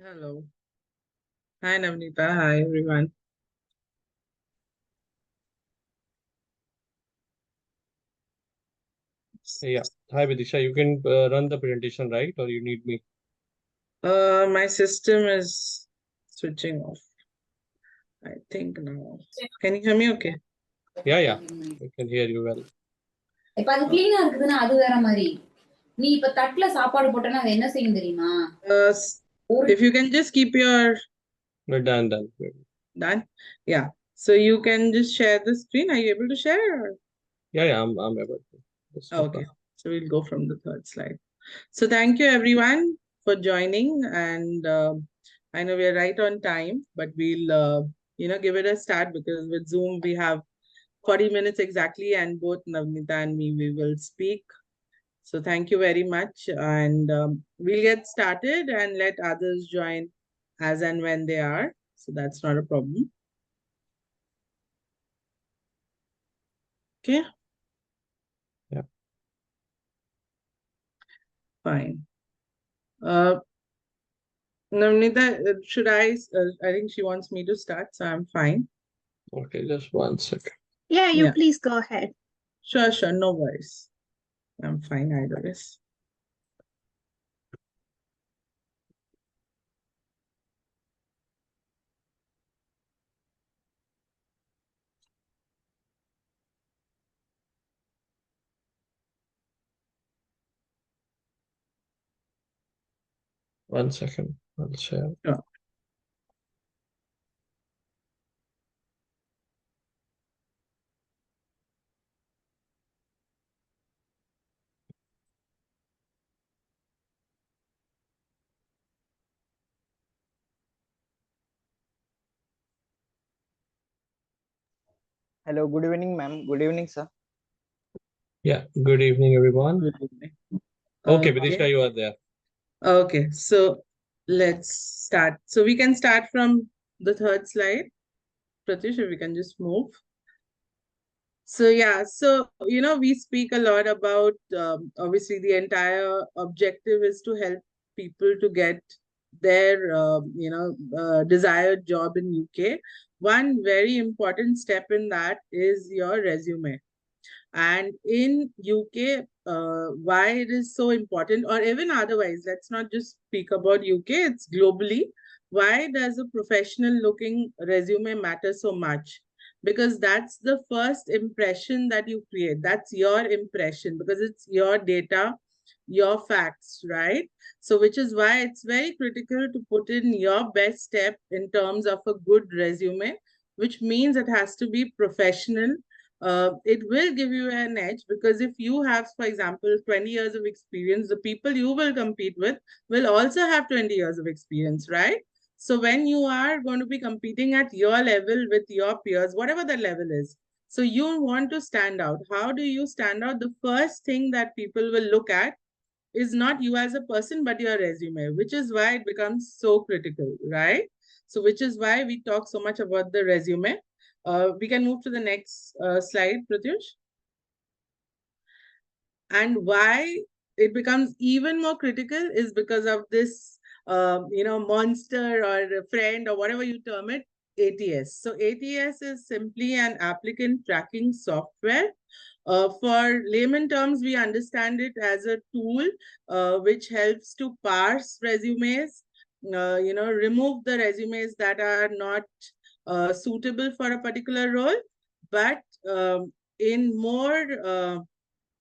Hello. Hi, Navneeta. Hi, everyone. Yeah. Hi, Vidisha. You can run the presentation, right? Or you need me? My system is switching off, I think now. Can you hear me okay? Yeah. I can hear you well. இப்ப அது கிளீனா இருக்குதுன்னா அது வேற மாதிரி. நீ இப்ப தட்டுல சாப்பாடு போட்டனா அது என்ன செய்யும் தெரியுமா? Uh, s- if you can just keep your We're done. done. Yeah. So you can just share the screen. Are you able to share? Or? Yeah. I'm able to. That's no Okay. problem. So we'll go from the third slide. So thank you everyone for joining, and I know we are right on time, but we'll give it a start because with Zoom we have 40 minutes exactly, and both Navnita and me we will speak. So thank you very much, and we'll get started and let others join as and when they are. So that's not a problem. Okay. Yeah. Fine. Navnita, I think she wants me to start, so I'm fine. Okay, just 1 second. Yeah, you Yeah. please go ahead. Sure, no worries. I'm fine either way. 1 second. I'll share. Sure. Hello, good evening, ma'am. Good evening, sir. Yeah. Good evening, everyone. Good evening. Okay, Vidisha, you are there. Okay, so let's start. So we can start from the third slide. Pratish, if we can just move. So yeah, so we speak a lot about obviously the entire objective is to help people to get their desired job in UK. One very important step in that is your resume. And in UK, why it is so important, or even otherwise, let's not just speak about UK, it's globally. Why does a professional looking resume matter so much? Because that's the first impression that you create. That's your impression because it's your data, your facts, right? So, which is why it's very critical to put in your best step in terms of a good resume, which means it has to be professional. It will give you an edge because if you have, for example, 20 years of experience, the people you will compete with will also have 20 years of experience, right? So when you are going to be competing at your level with your peers, whatever the level is, so you want to stand out. How do you stand out? The first thing that people will look at is not you as a person, but your resume, which is why it becomes so critical, right? So, which is why we talk so much about the resume. We can move to the next slide, Pratyush. And why it becomes even more critical is because of this, monster or a friend or whatever you term it, ATS. So ATS is simply an applicant tracking software. For layman terms, we understand it as a tool which helps to parse resumes, remove the resumes that are not suitable for a particular role. But in more,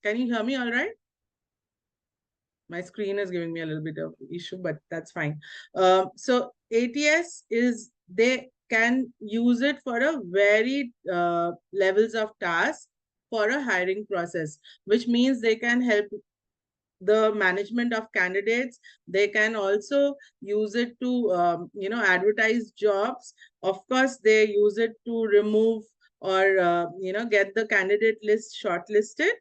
can you hear me all right? My screen is giving me a little bit of issue, but that's fine. So ATS is, they can use it for a very levels of tasks for a hiring process, which means they can help the management of candidates. They can also use it to, advertise jobs. Of course, they use it to remove or, get the candidate list shortlisted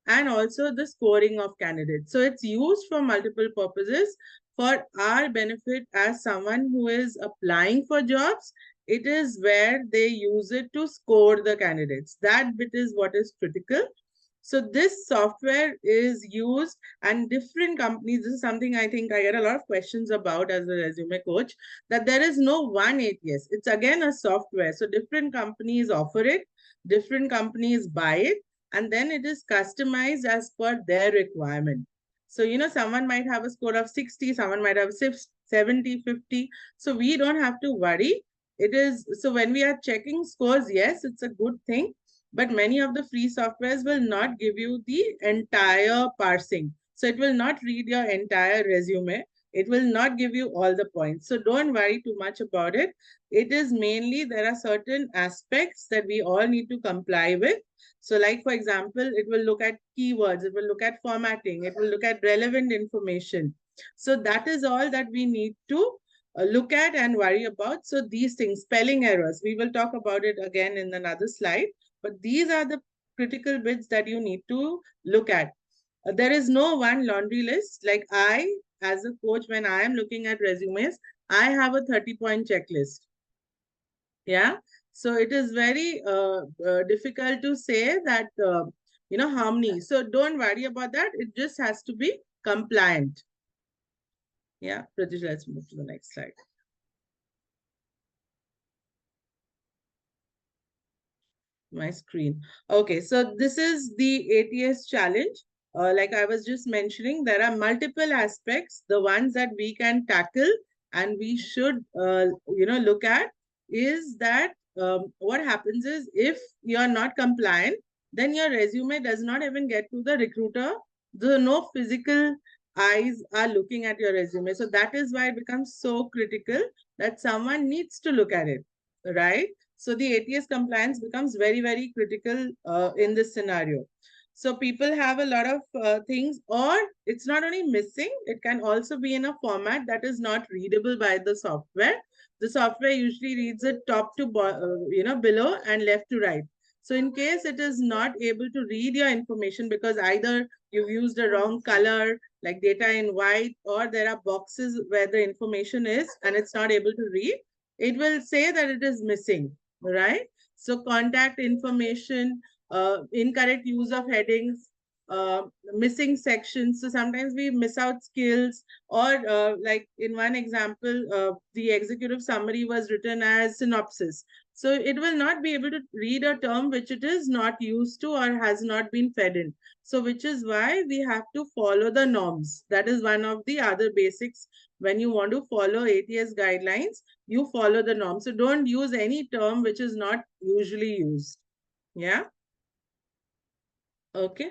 and also the scoring of candidates. So it's used for multiple purposes. For our benefit as someone who is applying for jobs, it is where they use it to score the candidates. That bit is what is critical. So this software is used, and different companies, this is something I think I get a lot of questions about as a resume coach, that there is no one ATS. It's again a software. So different companies offer it, different companies buy it, and then it is customized as per their requirement. So, someone might have a score of 60, someone might have 70, 50. So we don't have to worry. It is, so when we are checking scores, yes, it's a good thing, but many of the free softwares will not give you the entire parsing. So it will not read your entire resume. It will not give you all the points. So don't worry too much about it. It is mainly, there are certain aspects that we all need to comply with. So like, for example, it will look at keywords, it will look at formatting, it will look at relevant information. So that is all that we need to look at and worry about. So these things, spelling errors, we will talk about it again in another slide. But these are the critical bits that you need to look at. There is no one laundry list. Like I, as a coach, when I am looking at resumes, I have a 30-point checklist. Yeah. So it is very difficult to say that, how many. So don't worry about that. It just has to be compliant. Yeah. Pratish, let's move to the next slide. My screen. Okay, so this is the ATS challenge. Like I was just mentioning, there are multiple aspects. The ones that we can tackle and we should, look at is that what happens is, if you're not compliant, then your resume does not even get to the recruiter. No physical eyes are looking at your resume. So that is why it becomes so critical that someone needs to look at it, right? So the ATS compliance becomes very, very critical in this scenario. So people have a lot of things, or it's not only missing, it can also be in a format that is not readable by the software. The software usually reads it top to below and left to right. So in case it is not able to read your information because either you've used the wrong color, like data in white, or there are boxes where the information is and it's not able to read, it will say that it is missing, right? So contact information, incorrect use of headings, missing sections. So sometimes we miss out skills, or like in one example, the executive summary was written as synopsis. So it will not be able to read a term which it is not used to or has not been fed in. So which is why we have to follow the norms. That is one of the other basics. When you want to follow ATS guidelines, you follow the norm. So don't use any term which is not usually used. Yeah. Okay.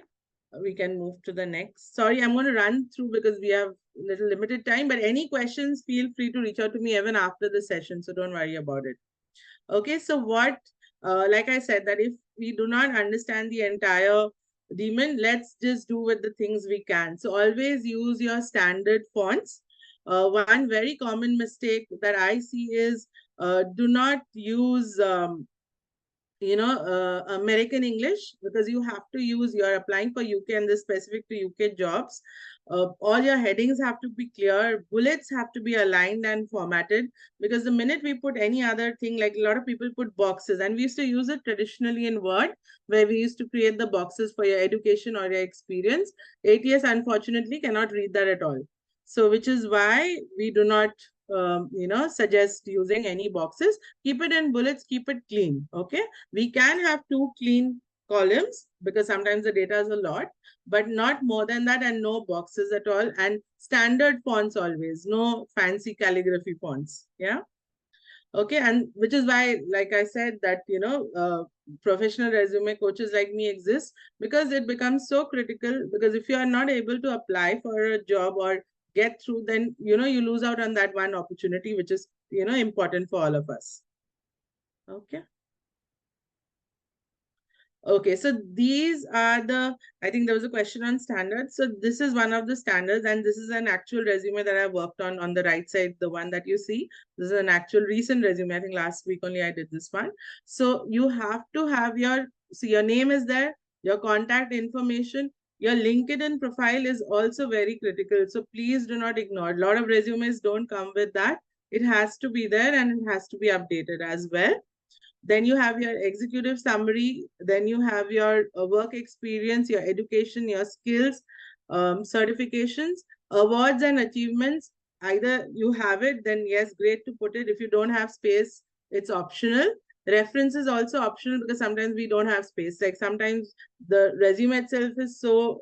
We can move to the next. Sorry, I'm going to run through because we have little limited time, but any questions, feel free to reach out to me even after the session. So don't worry about it. Okay. So what, like I said, that if we do not understand the entire daemon, let's just do with the things we can. So always use your standard fonts. One very common mistake that I see is do not use American English, because you have to use, you're applying for UK and this specific to UK jobs. All your headings have to be clear. Bullets have to be aligned and formatted, because the minute we put any other thing, like a lot of people put boxes, and we used to use it traditionally in Word, where we used to create the boxes for your education or your experience. ATS unfortunately cannot read that at all. So which is why we do not, suggest using any boxes. Keep it in bullets, keep it clean. Okay. We can have two clean columns because sometimes the data is a lot, but not more than that, and no boxes at all, and standard fonts always, no fancy calligraphy fonts. Yeah. Okay. And which is why, like I said, that, professional resume coaches like me exist, because it becomes so critical, because if you are not able to apply for a job or get through, then, you lose out on that one opportunity, which is, important for all of us. Okay. Okay, so these are I think there was a question on standards. So this is one of the standards, and this is an actual resume that I worked on the right side, the one that you see. This is an actual recent resume. I think last week only I did this one. So you have to have your name is there, your contact information, your LinkedIn profile is also very critical. So please do not ignore. A lot of resumes don't come with that. It has to be there and it has to be updated as well. Then you have your executive summary. Then you have your work experience, your education, your skills, certifications, awards and achievements. Either you have it, then yes, great to put it. If you don't have space, it's optional. Reference is also optional because sometimes we don't have space. Like sometimes the resume itself is so,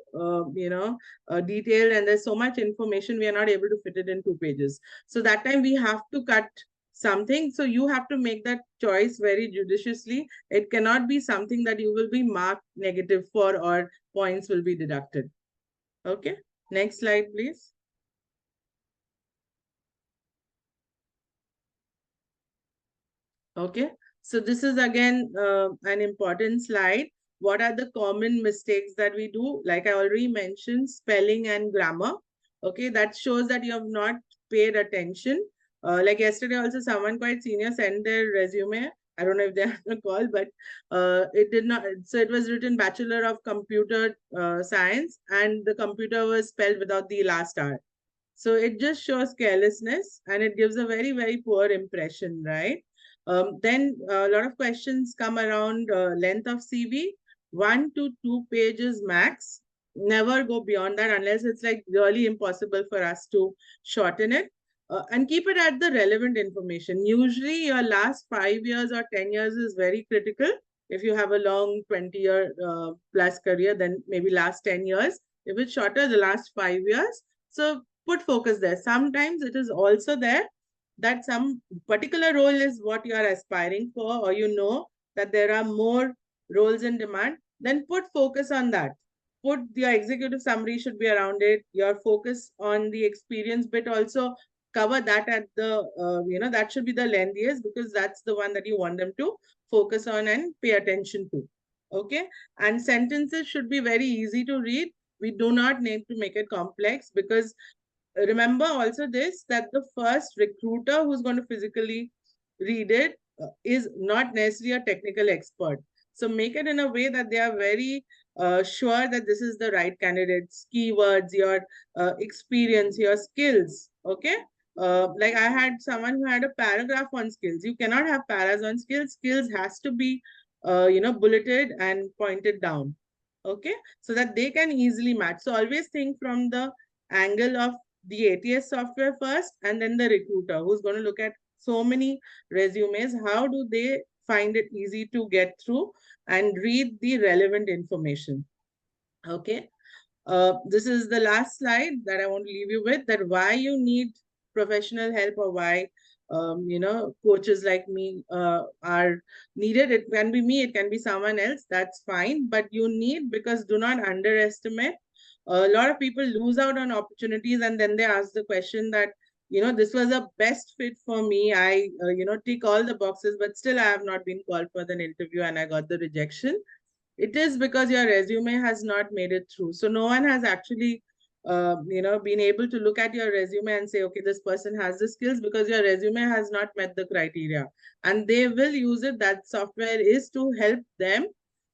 detailed and there's so much information, we are not able to fit it in 2 pages. So that time we have to cut something. So you have to make that choice very judiciously. It cannot be something that you will be marked negative for or points will be deducted. Okay, next slide, please. Okay, so this is again an important slide. What are the common mistakes that we do? Like I already mentioned, spelling and grammar. Okay, that shows that you have not paid attention. Like yesterday also, someone quite senior sent their resume. I don't know if they have a call, but it did not. So it was written Bachelor of Computer Science, and the computer was spelled without the last R. So it just shows carelessness and it gives a very, very poor impression, right? Then a lot of questions come around length of CV, 1 to 2 pages max. Never go beyond that unless it's like really impossible for us to shorten it. And keep it at the relevant information. Usually your last 5 years or 10 years is very critical. If you have a long 20-year plus career, then maybe last 10 years. If it's shorter, the last 5 years. So put focus there. Sometimes it is also there that some particular role is what you are aspiring for, or you know that there are more roles in demand, then put focus on that. Put your executive summary should be around it. Your focus on the experience bit also cover that at the, that should be the lengthiest because that's the one that you want them to focus on and pay attention to. Okay. And sentences should be very easy to read. We do not need to make it complex because remember also this, that the first recruiter who's going to physically read it is not necessarily a technical expert. So make it in a way that they are very sure that this is the right candidates, keywords, your experience, your skills. Okay. Like I had someone who had a paragraph on skills. You cannot have paras on skills. Skills has to be, bulleted and pointed down. Okay. So that they can easily match. So always think from the angle of the ATS software first and then the recruiter who's going to look at so many resumes. How do they find it easy to get through and read the relevant information? Okay. This is the last slide that I want to leave you with, that why you need professional help or why coaches like me are needed. It can be me, it can be someone else, that's fine, but you need, because do not underestimate. A lot of people lose out on opportunities and then they ask the question that, this was a best fit for me. I, tick all the boxes, but still I have not been called for an interview and I got the rejection. It is because your resume has not made it through. So no one has actually, been able to look at your resume and say, okay, this person has the skills, because your resume has not met the criteria. And they will use it. That software is to help them,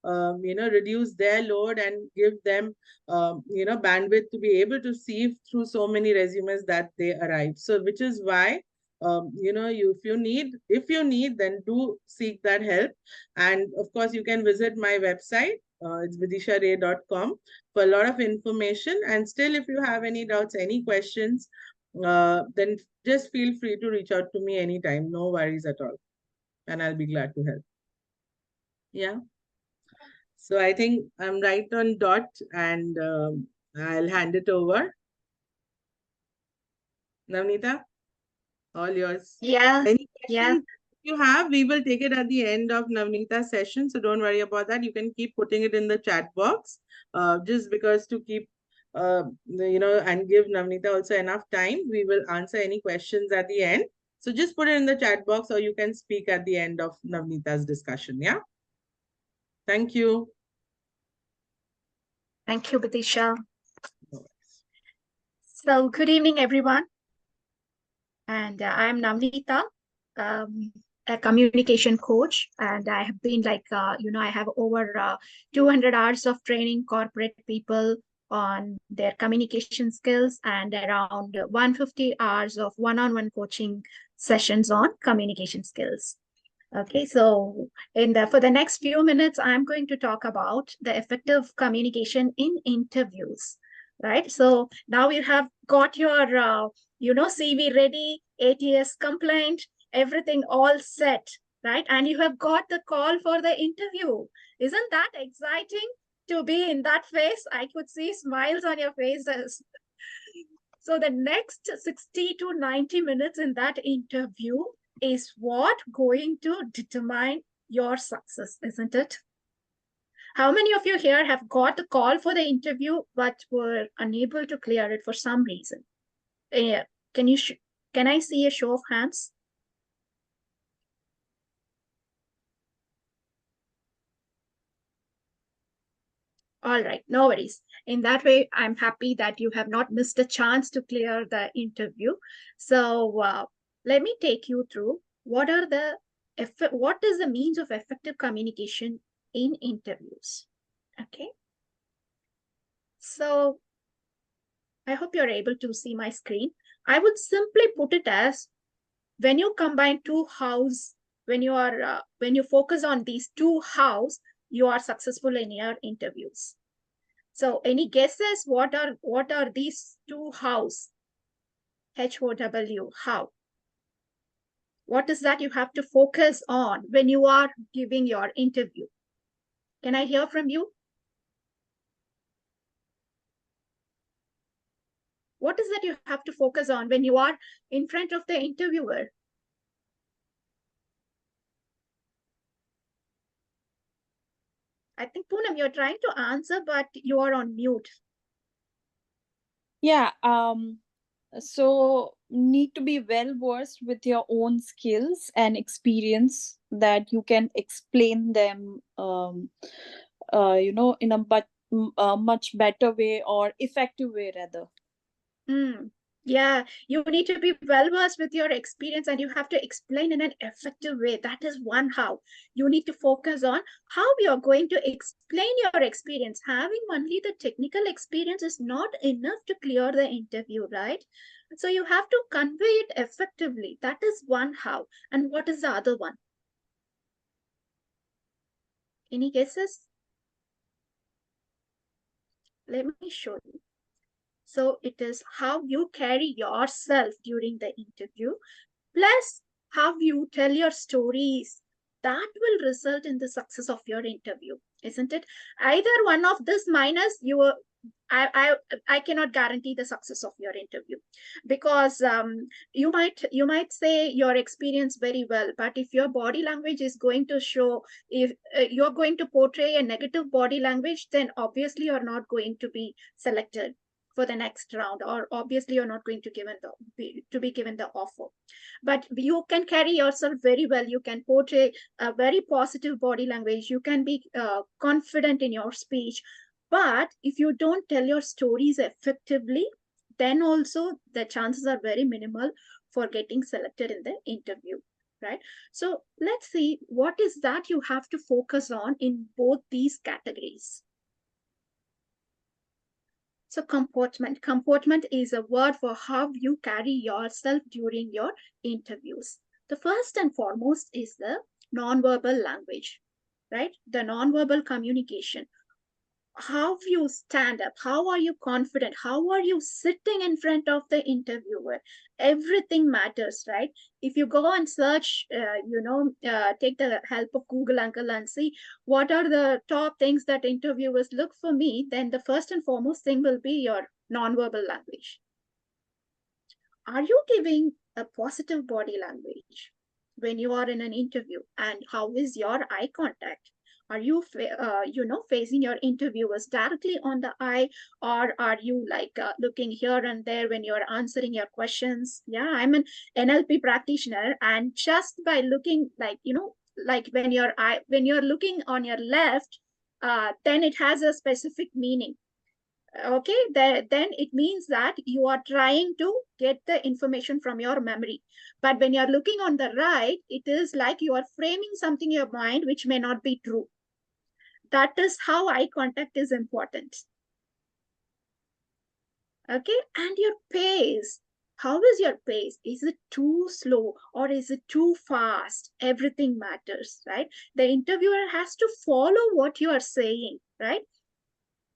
reduce their load and give them, bandwidth to be able to sieve through so many resumes that they arrive. So which is why, if you need, then do seek that help. And of course, you can visit my website. It's vidisharay.com for a lot of information. And still, if you have any doubts, any questions, then just feel free to reach out to me anytime. No worries at all. And I'll be glad to help. Yeah. So I think I'm right on dot, and I'll hand it over. Navneeta, all yours. Yeah, Any yeah. questions you have, we will take it at the end of Navneeta's session. So don't worry about that. You can keep putting it in the chat box, just because to keep, and give Navneeta also enough time. We will answer any questions at the end. So just put it in the chat box, or you can speak at the end of Navneeta's discussion. Yeah. Thank you. Thank you, Vidisha. So good evening, everyone. And I'm Navneeta, a communication coach. And I have been I have over 200 hours of training corporate people on their communication skills and around 150 hours of one-on-one coaching sessions on communication skills. Okay, so for the next few minutes, I'm going to talk about the effective communication in interviews, right? So now you have got your, CV ready, ATS complaint, everything all set, right? And you have got the call for the interview. Isn't that exciting to be in that phase? I could see smiles on your faces. So the next 60 to 90 minutes in that interview is what going to determine your success, isn't it? How many of you here have got the call for the interview but were unable to clear it for some reason? Can you can I see a show of hands? All right, no worries. In that way, I'm happy that you have not missed a chance to clear the interview. So let me take you through what is the means of effective communication in interviews. Okay. So I hope you're able to see my screen. I would simply put it as when you combine two hows, when you focus on these two hows, you are successful in your interviews. So any guesses what are these two hows? HOW, how? What is that you have to focus on when you are giving your interview? Can I hear from you? What is that you have to focus on when you are in front of the interviewer? I think, Poonam, you're trying to answer, but you are on mute. Yeah, so need to be well versed with your own skills and experience that you can explain them, in a much better way or effective way rather. Yeah, you need to be well versed with your experience and you have to explain in an effective way. That is one how. You need to focus on how you're going to explain your experience. Having only the technical experience is not enough to clear the interview, right? So you have to convey it effectively. That is one how. And what is the other one? Any guesses? Let me show you. So it is how you carry yourself during the interview, plus how you tell your stories. That will result in the success of your interview, isn't it? Either one of this minus I cannot guarantee the success of your interview, because you might say your experience very well, but if your body language is going to show, if you're going to portray a negative body language, then obviously you're not going to be selected for the next round, or obviously you're not going to be given the offer. But you can carry yourself very well. You can portray a very positive body language. You can be confident in your speech. But if you don't tell your stories effectively, then also the chances are very minimal for getting selected in the interview, right? So let's see what is that you have to focus on in both these categories. So comportment. Comportment is a word for how you carry yourself during your interviews. The first and foremost is the nonverbal language, right? The nonverbal communication. How you stand up, how are you confident, how are you sitting in front of the interviewer? Everything matters, right? If you go and search, take the help of Google Uncle and see what are the top things that interviewers look for me, then the first and foremost thing will be your nonverbal language. Are you giving a positive body language when you are in an interview? And how is your eye contact? Are you, facing your interviewers directly on the eye, or are you like looking here and there when you're answering your questions? Yeah, I'm an NLP practitioner, and just by looking, like when you're looking on your left, then it has a specific meaning. Okay, then it means that you are trying to get the information from your memory. But when you're looking on the right, it is like you are framing something in your mind which may not be true. That is how eye contact is important. Okay, and your pace. How is your pace? Is it too slow or is it too fast? Everything matters, right? The interviewer has to follow what you are saying, right?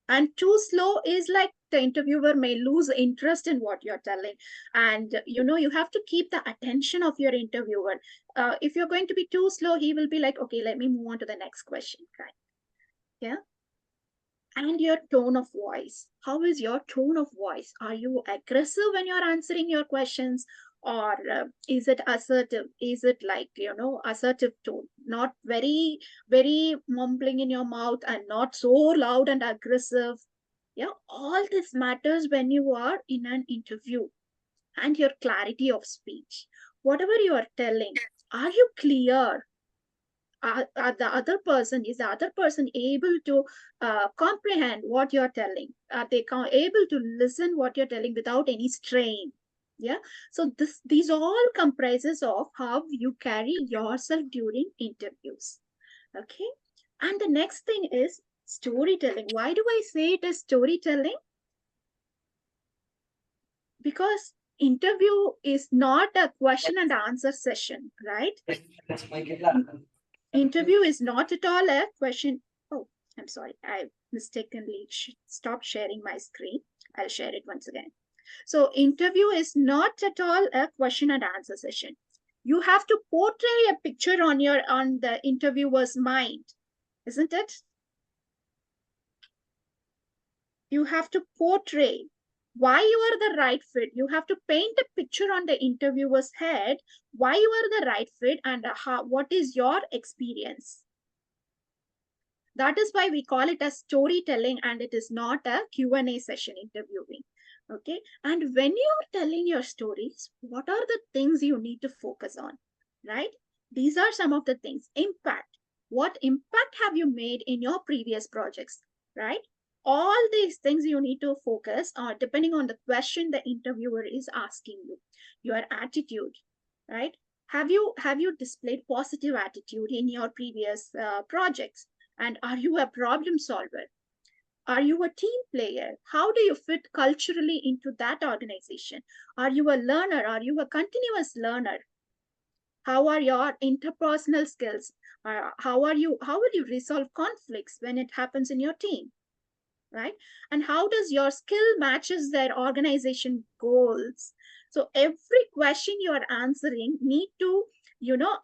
And too slow is like the interviewer may lose interest in what you're telling. And you have to keep the attention of your interviewer. If you're going to be too slow, he will be like, okay, let me move on to the next question, right? Yeah. And your tone of voice. How is your tone of voice? Are you aggressive when you're answering your questions? Or is it assertive? Is it like, assertive tone? Not very, very mumbling in your mouth and not so loud and aggressive. Yeah, all this matters when you are in an interview. And your clarity of speech. Whatever you are telling, are you clear? Is the other person able to comprehend what you're telling? Are they able to listen what you're telling without any strain? Yeah. So these all comprises of how you carry yourself during interviews. Okay. And the next thing is storytelling. Why do I say it is storytelling? Because interview is not a question and answer session, right? Interview is not at all a question. Oh, I'm sorry. I mistakenly stopped sharing my screen. I'll share it once again. So interview is not at all a question and answer session. You have to portray a picture on the interviewer's mind, isn't it? You have to portray why you are the right fit. You have to paint a picture on the interviewer's head, why you are the right fit and what is your experience. That is why we call it as storytelling, and it is not a Q&A session interviewing. Okay. And when you're telling your stories, what are the things you need to focus on, right? These are some of the things. Impact. What impact have you made in your previous projects, right? All these things you need to focus on depending on the question the interviewer is asking you. Your attitude, right? Have you displayed positive attitude in your previous projects? And are you a problem solver? Are you a team player? How do you fit culturally into that organization? Are you a learner? Are you a continuous learner? How are your interpersonal skills? How will you resolve conflicts when it happens in your team? Right? And how does your skill matches their organization goals? So every question you are answering need to,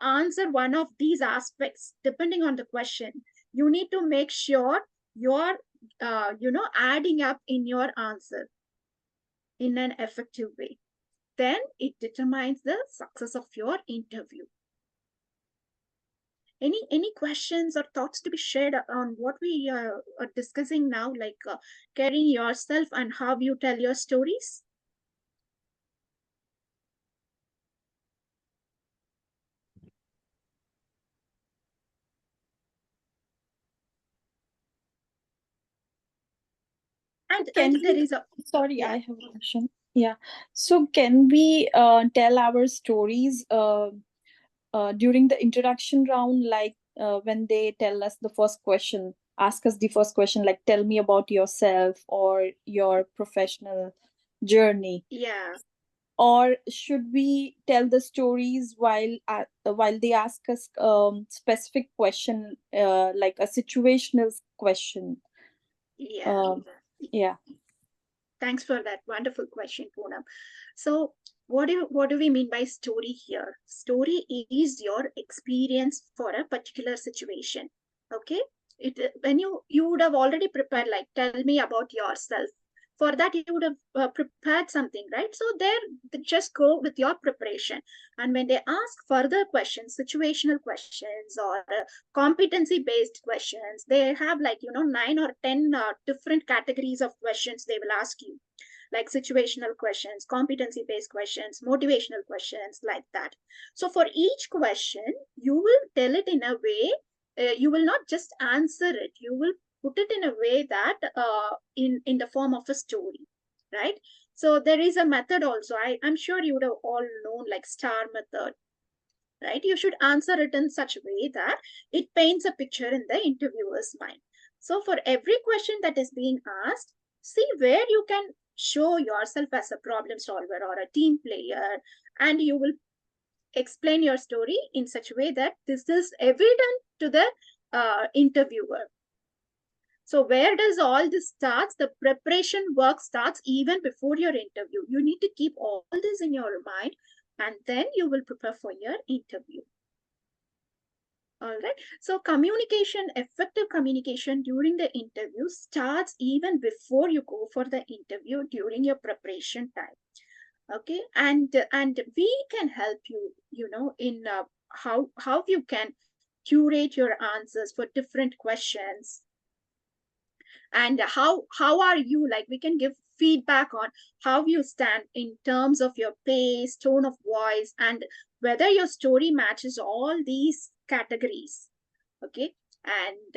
answer one of these aspects depending on the question. You need to make sure you're, adding up in your answer in an effective way. Then it determines the success of your interview. Any questions or thoughts to be shared on what we are discussing now, like carrying yourself and how you tell your stories? And there is a Sorry, yeah. I have a question. Yeah. So can we tell our stories during the introduction round, like when they tell us the first question, ask us the first question, like tell me about yourself or your professional journey? Yeah. Or should we tell the stories while they ask us specific question, like a situational question? Yeah. Yeah. Thanks for that wonderful question, Poonam. So what do we mean by story here? Story is your experience for a particular situation. Okay. When you would have already prepared, like, tell me about yourself. For that, you would have prepared something, right? So there, just go with your preparation. And when they ask further questions, situational questions or competency-based questions, they have 9 or 10 different categories of questions they will ask you, like situational questions, competency-based questions, motivational questions, like that. So for each question, you will tell it in a way, you will not just answer it, you will put it in a way that in the form of a story, right? So there is a method also. I'm sure you would have all known, like STAR method, right? You should answer it in such a way that it paints a picture in the interviewer's mind. So for every question that is being asked, see where you can show yourself as a problem solver or a team player, and you will explain your story in such a way that this is evident to the interviewer. So where does all this starts? The preparation work starts even before your interview. You need to keep all this in your mind, and then you will prepare for your interview. All right. So communication, effective communication during the interview starts even before you go for the interview during your preparation time. Okay. And we can help you, in how you can curate your answers for different questions. And how are you, like, we can give feedback on how you stand in terms of your pace, tone of voice, and whether your story matches all these categories. Okay. And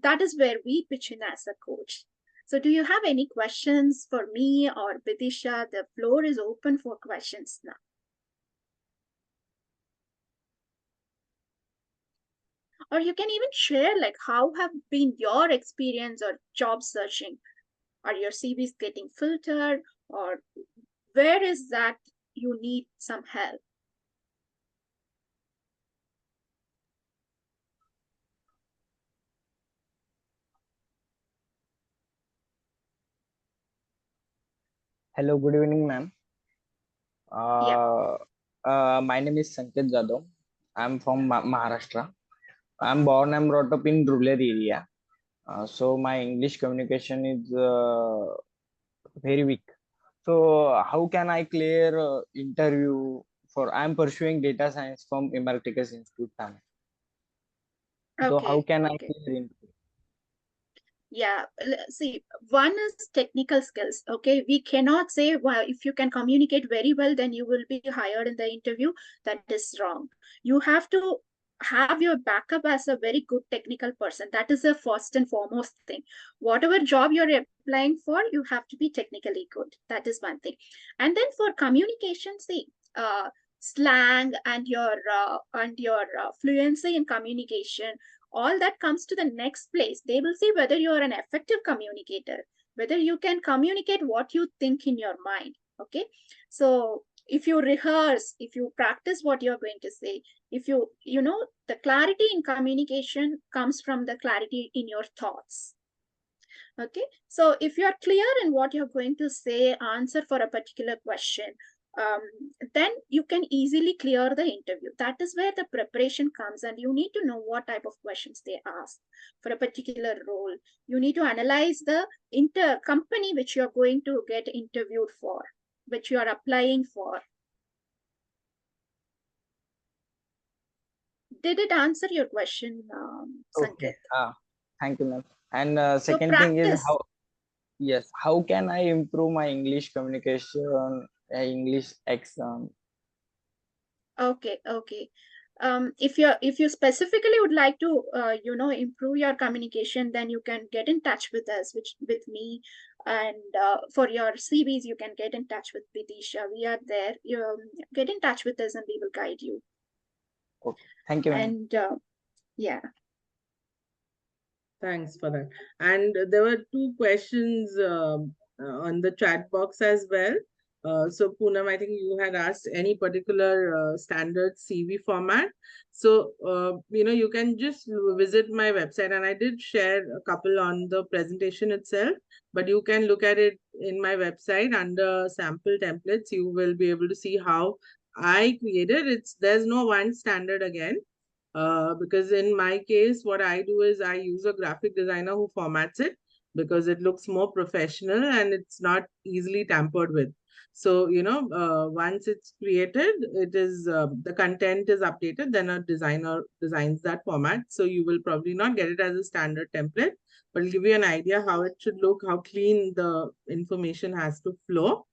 that is where we pitch in as a coach. So do you have any questions for me or Bidisha? The floor is open for questions now. Or you can even share, like, how have been your experience or job searching? Are your CVs getting filtered, or where is that you need some help? Hello, good evening, ma'am. Yeah. My name is Sanket Jadhav. I'm from Maharashtra. I'm born and brought up in rural area. So my English communication is very weak. So how can I clear interview for? I'm pursuing data science from Emerticus Institute. So how Okay. can I Okay. clear interview? Yeah, see, one is technical skills. Okay, we cannot say, well, if you can communicate very well, then you will be hired in the interview. That is wrong. You have to have your backup as a very good technical person. That is the first and foremost thing. Whatever job you're applying for, you have to be technically good. That is one thing. And then for communication, see, slang and your fluency in communication, all that comes to the next place. They will see whether you are an effective communicator, whether you can communicate what you think in your mind. Okay. So if you rehearse, if you practice what you're going to say, if the clarity in communication comes from the clarity in your thoughts. Okay. So if you're clear in what you're going to say, answer for a particular question, then you can easily clear the interview. That is where the preparation comes, and you need to know what type of questions they ask for a particular role. You need to analyze the company which you're going to get interviewed for, which you are applying for. Did it answer your question, Sanket? Okay. Thank you, ma'am. And So second thing is practice. how can I improve my English communication, English accent? Okay. If you specifically would like to improve your communication, then you can get in touch with us, with me, and for your CVs you can get in touch with Vidisha. We are there. You get in touch with us and we will guide you. Okay. Thank you, ma'am. And yeah. Thanks for that. And there were two questions on the chat box as well. So Poonam, I think you had asked any particular standard CV format. So, you can just visit my website, and I did share a couple on the presentation itself, but you can look at it in my website under sample templates. You will be able to see how I created. There's no one standard again. Because in my case, what I do is I use a graphic designer who formats it because it looks more professional and it's not easily tampered with. So, once it's created, it is the content is updated, then a designer designs that format. So you will probably not get it as a standard template, but it'll give you an idea how it should look, how clean the information has to flow.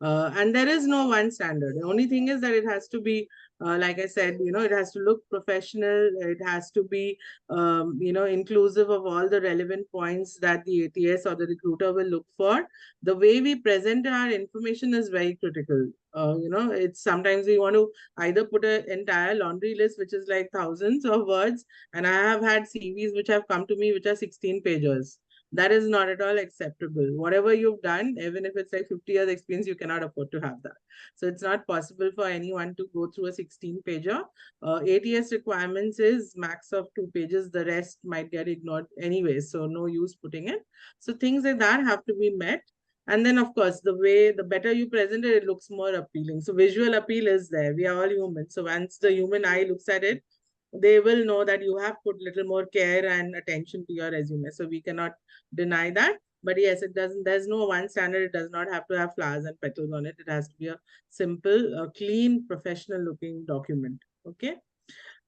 And there is no one standard. The only thing is that it has to be, like I said, it has to look professional. It has to be, inclusive of all the relevant points that the ATS or the recruiter will look for. The way we present our information is very critical. It's sometimes we want to either put an entire laundry list, which is like thousands of words. And I have had CVs which have come to me, which are 16 pages. That is not at all acceptable. Whatever you've done, even if it's like 50 years experience, you cannot afford to have that. So it's not possible for anyone to go through a 16-pager. ATS requirements is max of 2 pages. The rest might get ignored anyway, so no use putting it. So things like that have to be met. And then, of course, the better you present it, it looks more appealing. So visual appeal is there. We are all human. So once the human eye looks at it, they will know that you have put little more care and attention to your resume. So we cannot deny that. But yes, it doesn't, there's no one standard. It does not have to have flowers and petals on it. It has to be a simple, clean, professional looking document. Okay.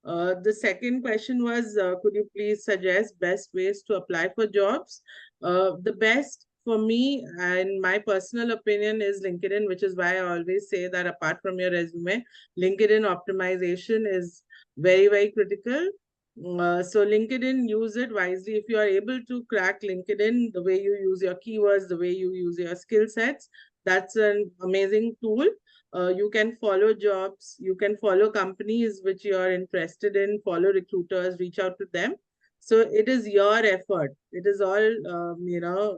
The second question was, could you please suggest best ways to apply for jobs? The best for me, and my personal opinion, is LinkedIn, which is why I always say that apart from your resume, LinkedIn optimization is very, very critical. So LinkedIn, use it wisely. If you are able to crack LinkedIn, the way you use your keywords, the way you use your skill sets, that's an amazing tool. You can follow jobs, you can follow companies which you are interested in, follow recruiters, reach out to them. So it is your effort. It is all,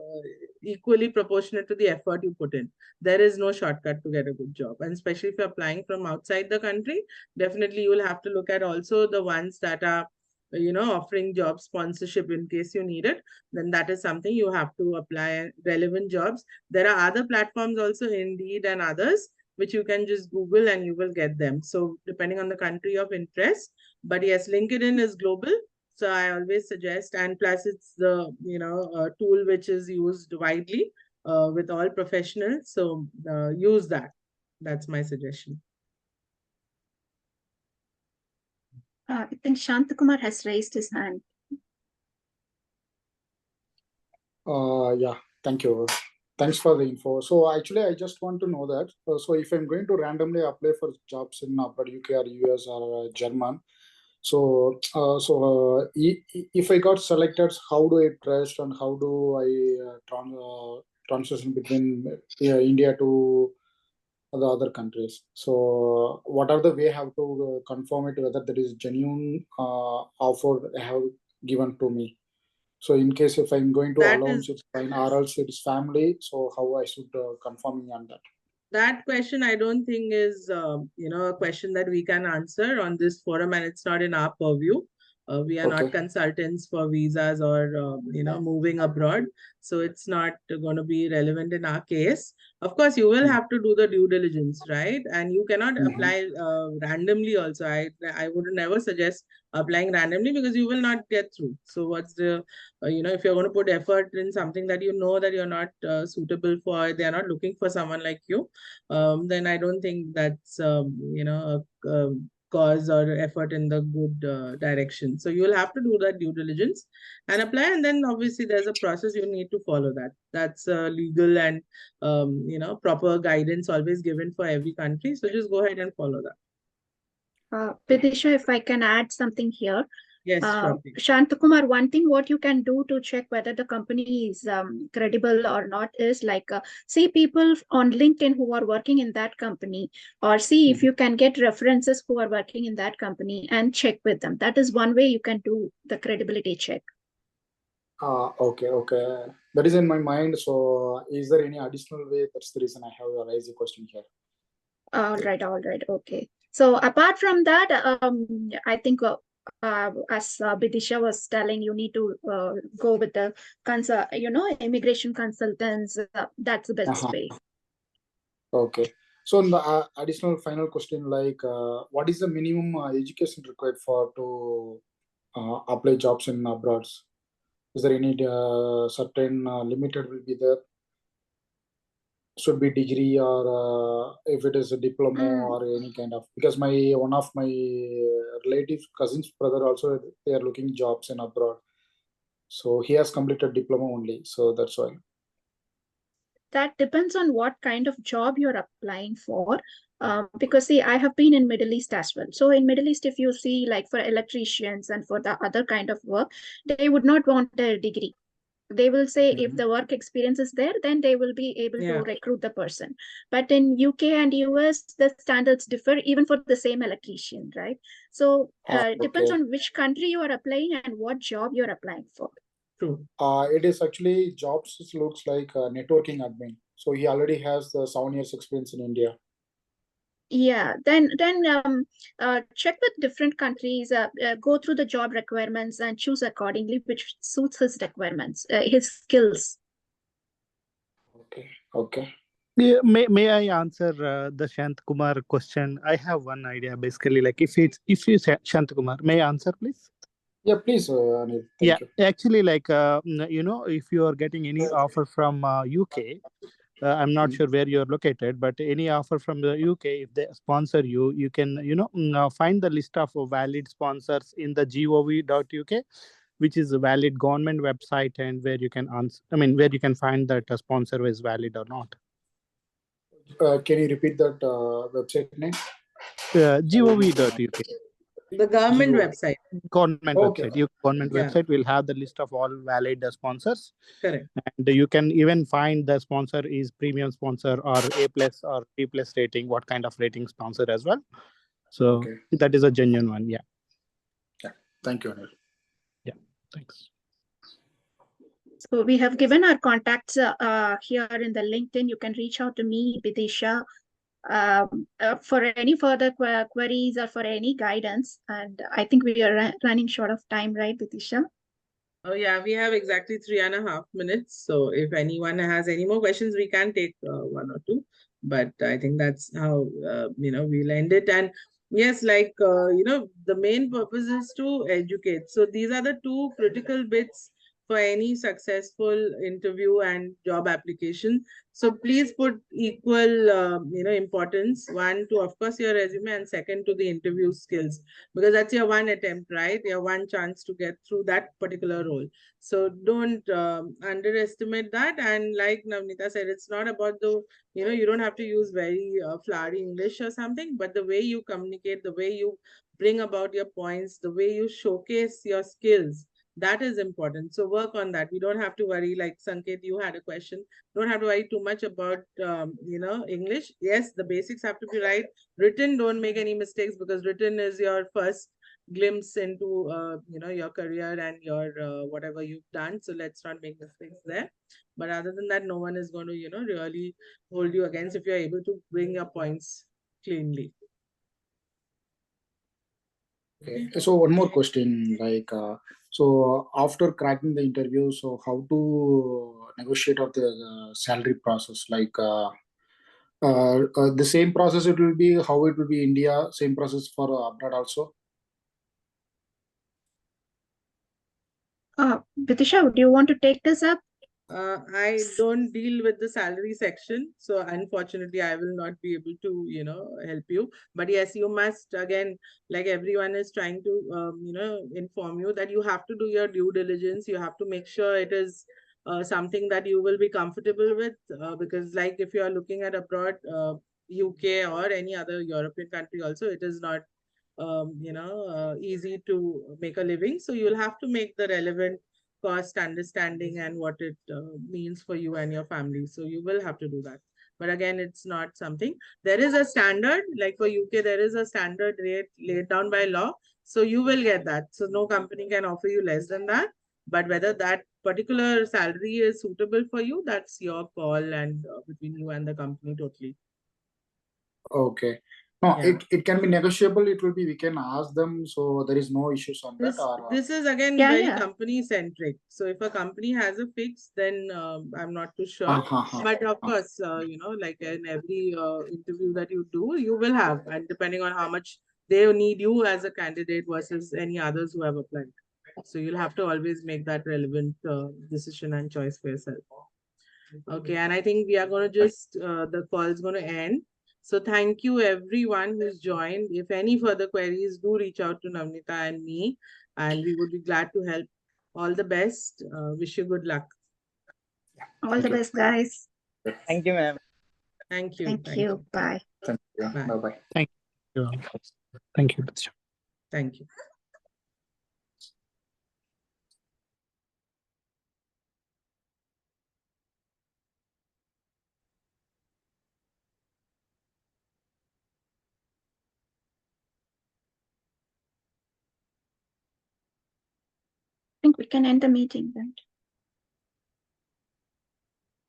equally proportionate to the effort you put in. There is no shortcut to get a good job. And especially if you're applying from outside the country, definitely you will have to look at also the ones that are, offering job sponsorship in case you need it. Then that is something you have to apply relevant jobs. There are other platforms also, Indeed and others, which you can just Google and you will get them. So depending on the country of interest. But yes, LinkedIn is global. So I always suggest, and plus it's the, tool which is used widely with all professionals. So use that. That's my suggestion. I think Shantakumar has raised his hand. Yeah, thank you. Thanks for the info. So actually, I just want to know that. So if I'm going to randomly apply for jobs in abroad, UK or US or German, so if I got selected, how do I trust and how do I transition between India to the other countries? So what are the way I have to confirm it whether there is genuine offer they have given to me? So in case if I'm going to That allowance, is it's fine, or else it's family. So how I should confirming on that? that question I don't think is a question that we can answer on this forum, and it's not in our purview. We are not Okay. consultants for visas or moving abroad, so it's not going to be relevant in our case. Of course, you will have to do the due diligence, right? And you cannot apply randomly. Also, I would never suggest applying randomly because you will not get through. So what's the if you're going to put effort in something that you know that you're not suitable for, they are not looking for someone like you, then I don't think that's a cause or effort in the good direction. So you'll have to do that due diligence and apply, and then obviously there's a process you need to follow that. That's legal and proper guidance always given for every country. So just go ahead and follow that. Vidisha, if I can add something here. Yes, sure. Shantakumar, one thing what you can do to check whether the company is credible or not is like see people on LinkedIn who are working in that company, or see if you can get references who are working in that company and check with them. That is one way you can do the credibility check. Okay. That is in my mind. So is there any additional way? That's the reason I have raised the question here. All right. Okay. So apart from that, I think as Bidisha was telling, you need to go with the immigration consultants. That's the best way. Okay. So the additional final question, like what is the minimum education required for to apply jobs in abroad? Is there any certain limited will be there? Should be degree or if it is a diploma or any kind of, because one of my relatives cousin's brother also, they are looking jobs in abroad, so he has completed diploma only, so that's why. That depends on what kind of job you're applying for. Because see, I have been in Middle East as well. So in Middle East, if you see like for electricians and for the other kind of work, they would not want a degree. They will say if the work experience is there, then they will be able to recruit the person. But in UK and US, the standards differ even for the same electrician, right? So it depends on which country you are applying and what job you're applying for. True. It is actually jobs looks like networking admin. So he already has the 7 years experience in India. Yeah, then check with different countries, go through the job requirements and choose accordingly which suits his requirements, his skills. Okay. Okay. Yeah, may I answer the Shant Kumar question? I have one idea basically. Like if you say Shant Kumar, may I answer please? Yeah, please, Anil. Yeah, Thank you. actually, like if you are getting any offer from UK, I'm not sure where you're located, but any offer from the UK, if they sponsor you, you can find the list of valid sponsors in the gov.uk, which is a valid government website, and where you can answer. I mean, where you can find that a sponsor is valid or not. Can you repeat that website name? Gov.uk. The government Geo. website. Government Okay. website. Your government Yeah. website will have the list of all valid sponsors, Correct. and you can even find the sponsor is premium sponsor or A plus or B plus rating, what kind of rating sponsor as well. So Okay. that is a genuine one. Yeah. Yeah. Thank you, Anil. Yeah. Thanks. So we have given our contacts here in the LinkedIn. You can reach out to me, Bidisha, for any further queries or for any guidance. And I think we are running short of time, right, Bidisha? Oh yeah, we have exactly 3.5 minutes. So if anyone has any more questions, we can take one or two. But I think that's how we'll end it. And yes, like the main purpose is to educate. So these are the two critical bits for any successful interview and job application. So please put equal importance, one to of course your resume, and second to the interview skills, because that's your one attempt, right? Your one chance to get through that particular role. So don't underestimate that. And like Navnita said, it's not about you don't have to use very flowery English or something, but the way you communicate, the way you bring about your points, the way you showcase your skills, that is important. So work on that. We don't have to worry, like Sanket, you had a question. Don't have to worry too much about English. Yes, the basics have to be right. Written, don't make any mistakes, because written is your first glimpse into your career and your whatever you've done. So let's not make mistakes there. But other than that, no one is going to really hold you against if you're able to bring your points cleanly. Okay. So one more question, like, so after cracking the interview, so how to negotiate of the salary process? Like, the same process it will be how it will be India, same process for abroad also. Bidisha, do you want to take this up? I don't deal with the salary section, so unfortunately, I will not be able to, help you. But yes, you must, again, like everyone is trying to, inform you that you have to do your due diligence. You have to make sure it is something that you will be comfortable with, because like if you are looking at abroad, UK or any other European country also, it is not, easy to make a living. So you'll have to make the relevant cost understanding and what it means for you and your family. So you will have to do that. But again, it's not something. There is a standard, like for UK, there is a standard rate laid down by law. So you will get that. So no company can offer you less than that. But whether that particular salary is suitable for you, that's your call, and between you and the company totally. Okay. No, Yeah. it can be negotiable. It will be, we can ask them. So there is no issues on that. This is again Yeah, very yeah. company centric. So if a company has a fix, then I'm not too sure. But of course, like in every interview that you do, you will have, and depending on how much they need you as a candidate versus any others who have applied. So you'll have to always make that relevant decision and choice for yourself. Okay, and I think we are going to just, the call is going to end. So thank you everyone who's joined. If any further queries, do reach out to Navnita and me, and we would be glad to help. All the best. Wish you good luck. All the best, guys. Thank you, ma'am. Thank you. Thank you. Bye. Thank you. Bye. Bye bye. Thank you. Thank you. Thank you. think we can end the meeting then.